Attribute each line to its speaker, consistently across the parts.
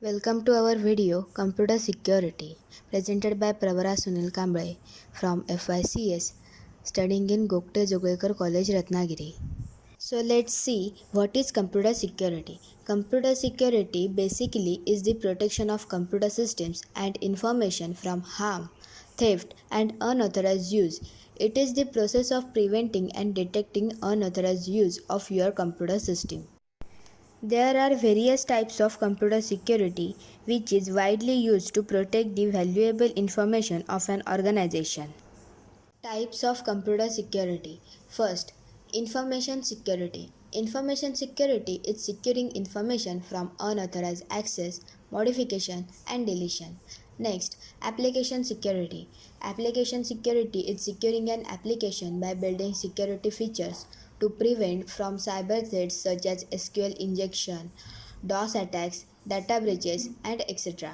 Speaker 1: Welcome to our video Computer Security presented by Pravara Sunil Kamble from FYCS studying in Gokte Joglekar College Ratnagiri. So let's see what is computer security. Computer security basically is the protection of computer systems and information from harm, theft and unauthorized use. It is the process of preventing and detecting unauthorized use of your computer system. There are various types of computer security which is widely used to protect the valuable information of an organization. Types of computer security. First, information security. Information security is securing information from unauthorized access, modification, and deletion. Next, application security. Application security is securing an application by building security features to prevent from cyber threats such as SQL injection, DOS attacks, data breaches, and etc.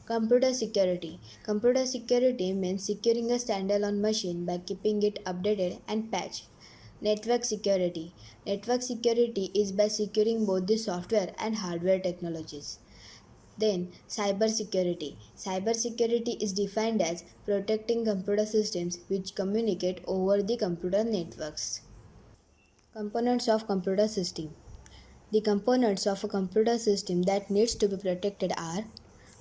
Speaker 1: Computer security. Computer security means securing a standalone machine by keeping it updated and patched. Network security. Network security is by securing both the software and hardware technologies. Then, cyber security. Cyber security is defined as protecting computer systems which communicate over the computer networks. Components of computer system. The components of a computer system that needs to be protected are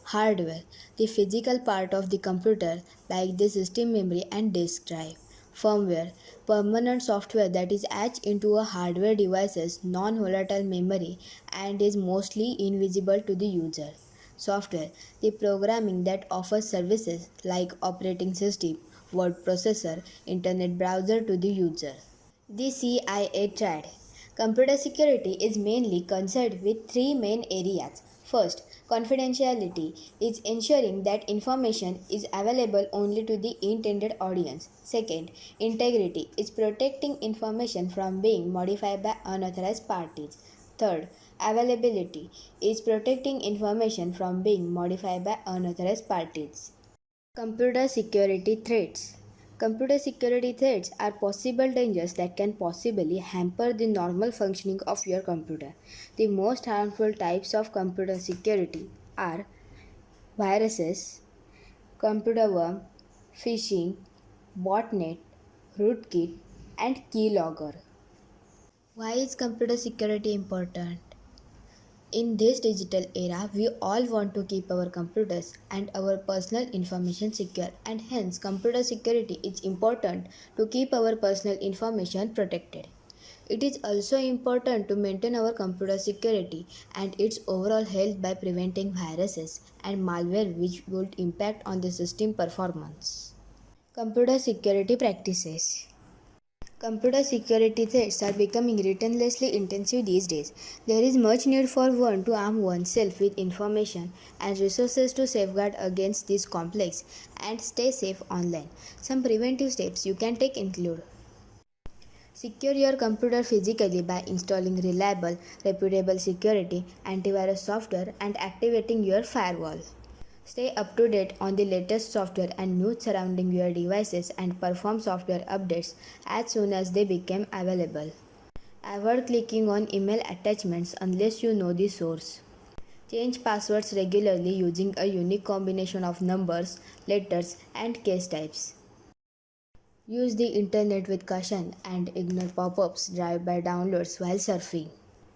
Speaker 1: hardware, the physical part of the computer like the system memory and disk drive. Firmware, permanent software that is etched into a hardware device's non-volatile memory and is mostly invisible to the user. Software, the programming that offers services like operating system, word processor, internet browser to the user. The CIA triad. Computer security is mainly concerned with three main areas. First, confidentiality is ensuring that information is available only to the intended audience. Second, integrity is protecting information from being modified by unauthorized parties. Third, availability is protecting information from being modified by unauthorized parties. Computer security threats. Computer security threats are possible dangers that can possibly hamper the normal functioning of your computer. The most harmful types of computer security are viruses, computer worm, phishing, botnet, rootkit, and keylogger. Why is computer security important? In this digital era, we all want to keep our computers and our personal information secure, and hence, computer security is important to keep our personal information protected. It is also important to maintain our computer security and its overall health by preventing viruses and malware which would impact on the system performance. Computer security practices. Computer security threats are becoming relentlessly intensive these days. There is much need for one to arm oneself with information and resources to safeguard against this complex and stay safe online. Some preventive steps you can take include: secure your computer physically by installing reliable, reputable security, antivirus software and activating your firewall. Stay up to date on the latest software and news surrounding your devices and perform software updates as soon as they become available. Avoid clicking on email attachments unless you know the source. Change passwords regularly using a unique combination of numbers, letters, and case types. Use the internet with caution and ignore pop-ups, drive-by downloads while surfing.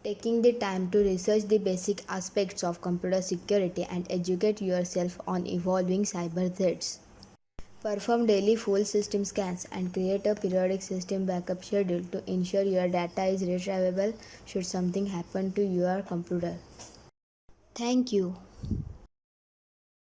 Speaker 1: Taking the time to research the basic aspects of computer security and educate yourself on evolving cyber threats. Perform daily full system scans and create a periodic system backup schedule to ensure your data is retrievable should something happen to your computer. Thank you.